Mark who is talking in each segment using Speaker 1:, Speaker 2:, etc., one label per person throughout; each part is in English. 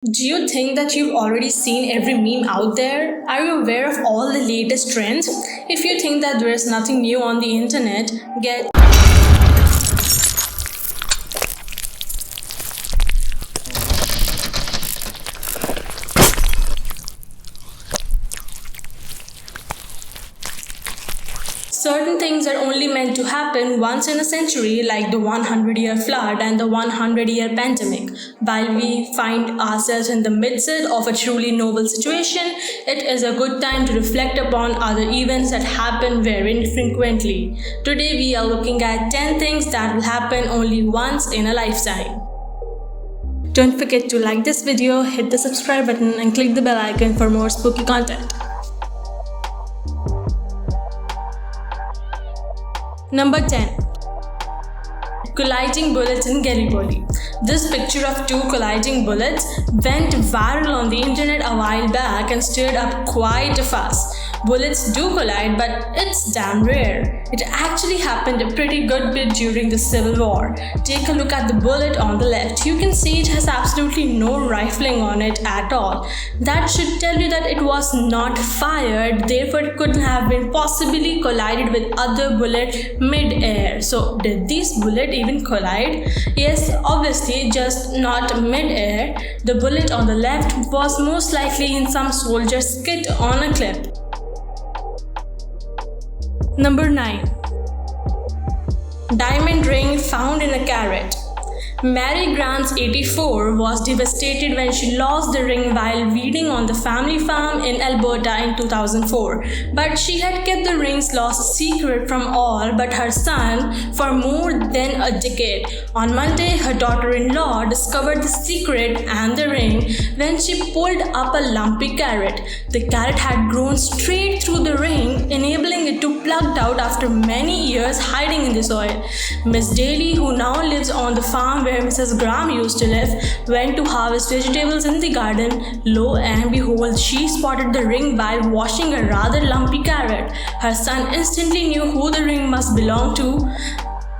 Speaker 1: Do you think that you've already seen every meme out there? Are you aware of all the latest trends? If you think that there is nothing new on the internet, get certain things are only meant to happen once in a century, like the 100-year flood and the 100-year pandemic. While we find ourselves in the midst of a truly novel situation, it is a good time to reflect upon other events that happen very infrequently. Today, we are looking at 10 things that will happen only once in a lifetime. Don't forget to like this video, hit the subscribe button, and click the bell icon for more spooky content. Number 10. Colliding bullets in Gallipoli. This picture of two colliding bullets went viral on the internet a while back and stirred up quite a fuss. Bullets do collide, but it's damn rare. It actually happened a pretty good bit during the Civil War. Take a look at the bullet on the left. You can see it has absolutely no rifling on it at all. That should tell you that it was not fired, therefore it couldn't have been possibly collided with other bullet mid-air. So did these bullets even collide? Yes, obviously just not mid-air. The bullet on the left was most likely in some soldier's kit on a clip. Number 9. Diamond ring found in a carrot. Mary Grants, 84, was devastated when she lost the ring while weeding on the family farm in Alberta in 2004. But she had kept the ring's loss a secret from all but her son for more than a decade. On Monday, her daughter-in-law discovered the secret and the ring when she pulled up a lumpy carrot. The carrot had grown straight through the ring, enabling it to plucked out after many years hiding in the soil. Miss Daly, who now lives on the farm where Mrs. Graham used to live, went to harvest vegetables in the garden. Lo and behold, she spotted the ring while washing a rather lumpy carrot. Her son instantly knew who the ring must belong to.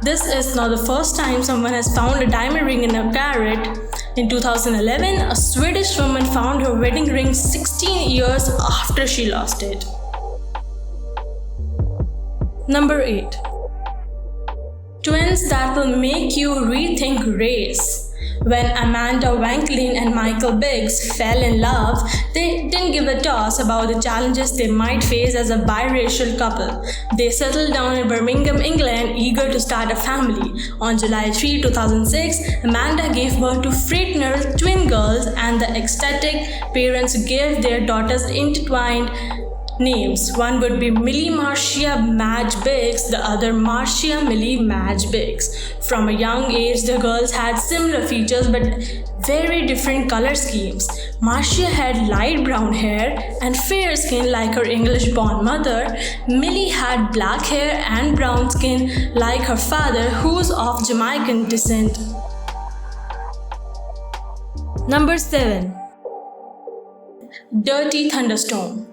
Speaker 1: This is not the first time someone has found a diamond ring in a carrot. In 2011, a Swedish woman found her wedding ring 16 years after she lost it. Number 8. Twins that will make you rethink race. When Amanda Wanklin and Michael Biggs fell in love, they didn't give a toss about the challenges they might face as a biracial couple. They settled down in Birmingham, England, eager to start a family. On July 3, 2006, Amanda gave birth to fraternal twin girls, and the ecstatic parents gave their daughters intertwined names. One would be Millie Marcia Madge Biggs, the other Marcia Millie Madge Biggs. From a young age, the girls had similar features but very different color schemes. Marcia had light brown hair and fair skin like her English-born mother. Millie had black hair and brown skin like her father, who's of Jamaican descent. Number 7. Dirty thunderstorm.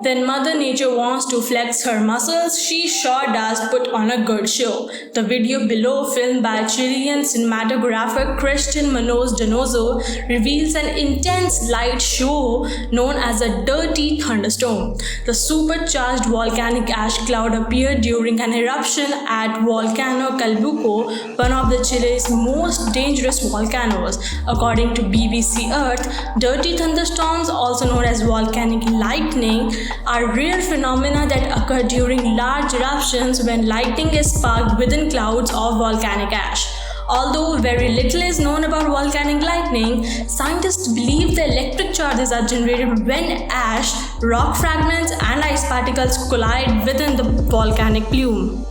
Speaker 1: When Mother Nature wants to flex her muscles, she sure does put on a good show. The video below, filmed by Chilean cinematographer Christian Munoz Donoso, reveals an intense light show known as a dirty thunderstorm. The supercharged volcanic ash cloud appeared during an eruption at Volcano Calbuco, one of the Chile's most dangerous volcanoes. According to BBC Earth, dirty thunderstorms, also known as volcanic lightning, are real phenomena that occur during large eruptions when lightning is sparked within clouds of volcanic ash. Although very little is known about volcanic lightning, scientists believe the electric charges are generated when ash, rock fragments, and ice particles collide within the volcanic plume.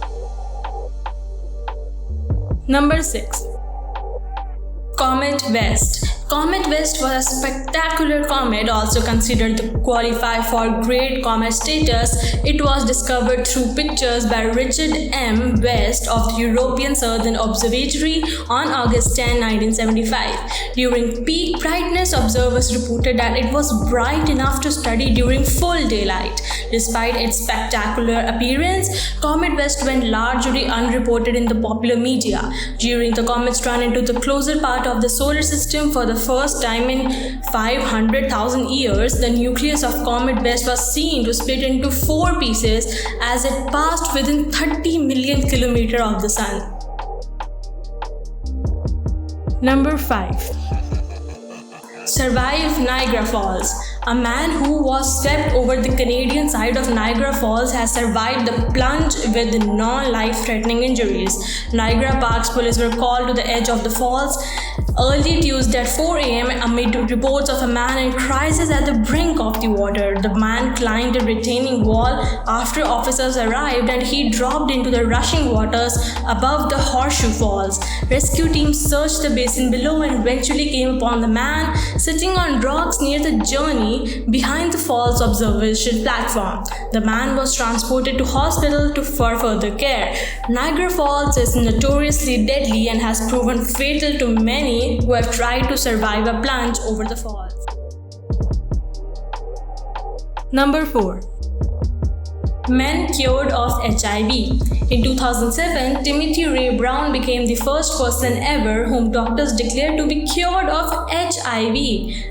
Speaker 1: Number 6. Comet West. Comet West was a spectacular comet, also considered to qualify for Great Comet status. It was discovered through pictures by Richard M. West of the European Southern Observatory on August 10, 1975. During peak brightness, observers reported that it was bright enough to study during full daylight. Despite its spectacular appearance, Comet West went largely unreported in the popular media. During the comet's run into the closer part of the solar system for the the first time in 500,000 years, the nucleus of Comet West was seen to split into 4 pieces as it passed within 30 million kilometers of the Sun. Number 5. Survive Niagara Falls. A man who was swept over the Canadian side of Niagara Falls has survived the plunge with non-life-threatening injuries. Niagara Parks police were called to the edge of the falls early Tuesday at 4 a.m. amid reports of a man in crisis at the brink of the water. The man climbed a retaining wall after officers arrived and he dropped into the rushing waters above the Horseshoe Falls. Rescue teams searched the basin below and eventually came upon the man sitting on rocks near the journey behind the falls observation platform. The man was transported to hospital for further care. Niagara Falls is notoriously deadly and has proven fatal to many who have tried to survive a plunge over the falls. Number 4. Men cured of HIV. In 2007, Timothy Ray Brown became the first person ever whom doctors declared to be cured of HIV.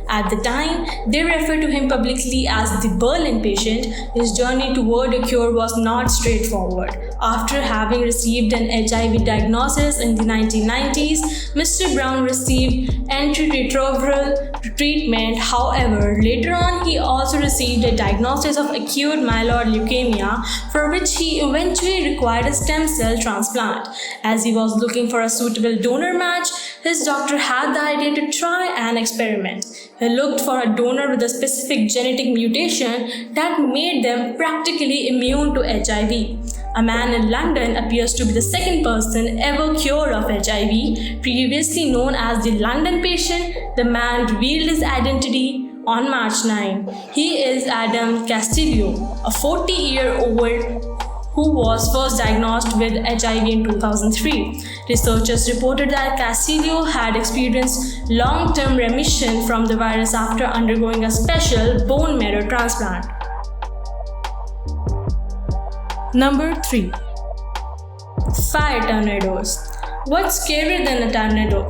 Speaker 1: At the time, they referred to him publicly as the Berlin patient. His journey toward a cure was not straightforward. After having received an HIV diagnosis in the 1990s, Mr. Brown received antiretroviral treatment. However, later on, he also received a diagnosis of acute myeloid leukemia, for which he eventually required a stem cell transplant. As he was looking for a suitable donor match, his doctor had the idea to try an experiment. He looked for a donor with a specific genetic mutation that made them practically immune to HIV. A man in London appears to be the second person ever cured of HIV. Previously known as the London patient, the man revealed his identity on March 9. He is Adam Castillo, a 40-year-old who was first diagnosed with HIV in 2003. Researchers reported that Castillo had experienced long-term remission from the virus after undergoing a special bone marrow transplant. Number 3. Fire tornadoes. What's scarier than a tornado?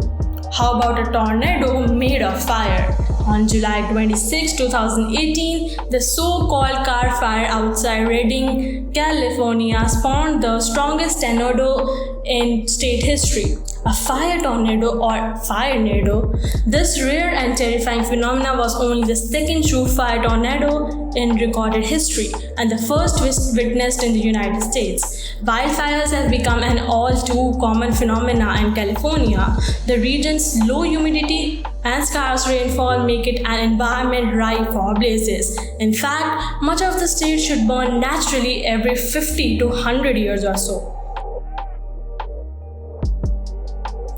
Speaker 1: How about a tornado made of fire? On July 26, 2018, the so-called car fire outside Redding, California spawned the strongest tornado in state history. A fire tornado or firenado. This rare and terrifying phenomena was only the second true fire tornado in recorded history and the first witnessed in the United States. Wildfires have become an all too common phenomena in California. The region's low humidity and scarce rainfall make it an environment ripe for blazes. In fact, much of the state should burn naturally every 50 to 100 years or so.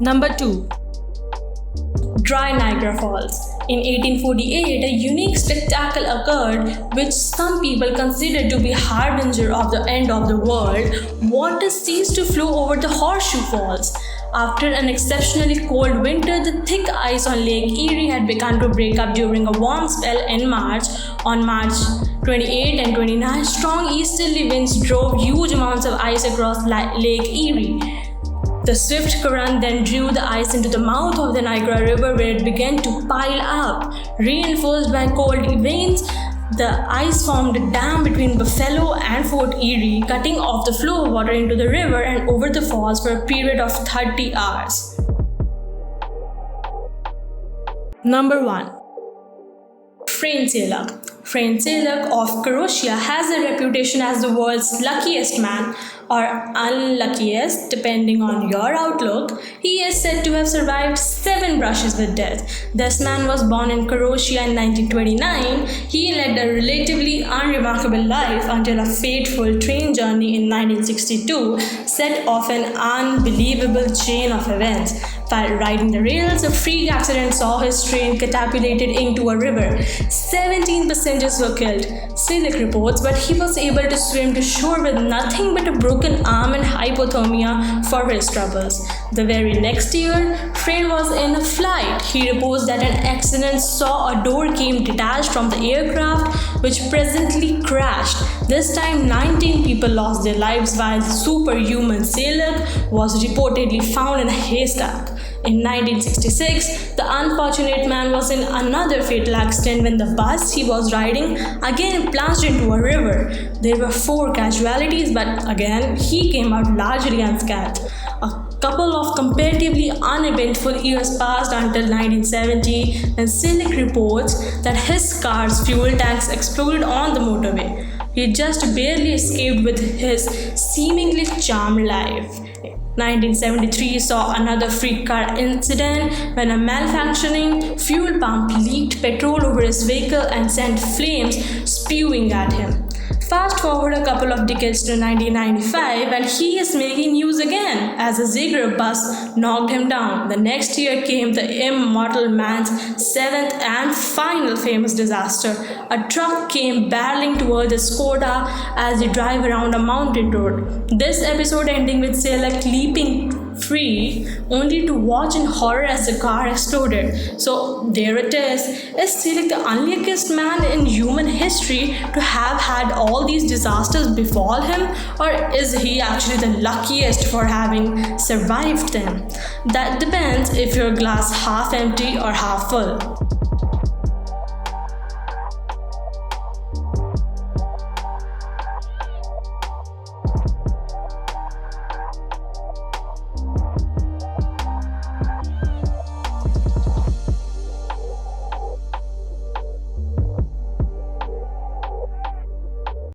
Speaker 1: Number 2. Dry Niagara Falls. In 1848, a unique spectacle occurred which some people consider to be harbinger of the end of the world. Water ceased to flow over the Horseshoe Falls. After an exceptionally cold winter, the thick ice on Lake Erie had begun to break up during a warm spell in March. On March 28 and 29, strong easterly winds drove huge amounts of ice across Lake Erie. The swift current then drew the ice into the mouth of the Niagara River, where it began to pile up. Reinforced by cold winds, the ice formed a dam between Buffalo and Fort Erie, cutting off the flow of water into the river and over the falls for a period of 30 hours. Number 1. Frane Selak. Frane Selak of Croatia has a reputation as the world's luckiest man, or unluckiest, depending on your outlook. He is said to have survived 7 brushes with death. This man was born in Croatia in 1929. He led a relatively unremarkable life until a fateful train journey in 1962 set off an unbelievable chain of events. While riding the rails, a freak accident saw his train catapulted into a river. 17 passengers were killed, Selak reports, but he was able to swim to shore with nothing but a broken arm and hypothermia for his troubles. The very next year, Frane was in a flight. He reports that an accident saw a door came detached from the aircraft, which presently crashed. This time, 19 people lost their lives, while the superhuman Selak was reportedly found in a haystack. In 1966, the unfortunate man was in another fatal accident when the bus he was riding again plunged into a river. There were 4 casualties, but again, he came out largely unscathed. A couple of comparatively uneventful years passed until 1970 when Selig reports that his car's fuel tanks exploded on the motorway. He just barely escaped with his seemingly charmed life. 1973 saw another freak car incident when a malfunctioning fuel pump leaked petrol over his vehicle and sent flames spewing at him. Fast forward a couple of decades to 1995 and he is making news again as a Ziegler bus knocked him down. The next year came the immortal man's 7th and final famous disaster. A truck came barreling towards a Skoda as they drive around a mountain road. This episode ending with Selig leaping free only to watch in horror as the car exploded. So there it is. Is Selig the unluckiest man in human history to have had all these disasters befall him, or is he actually the luckiest for having survived them? That depends if your glass half empty or half full.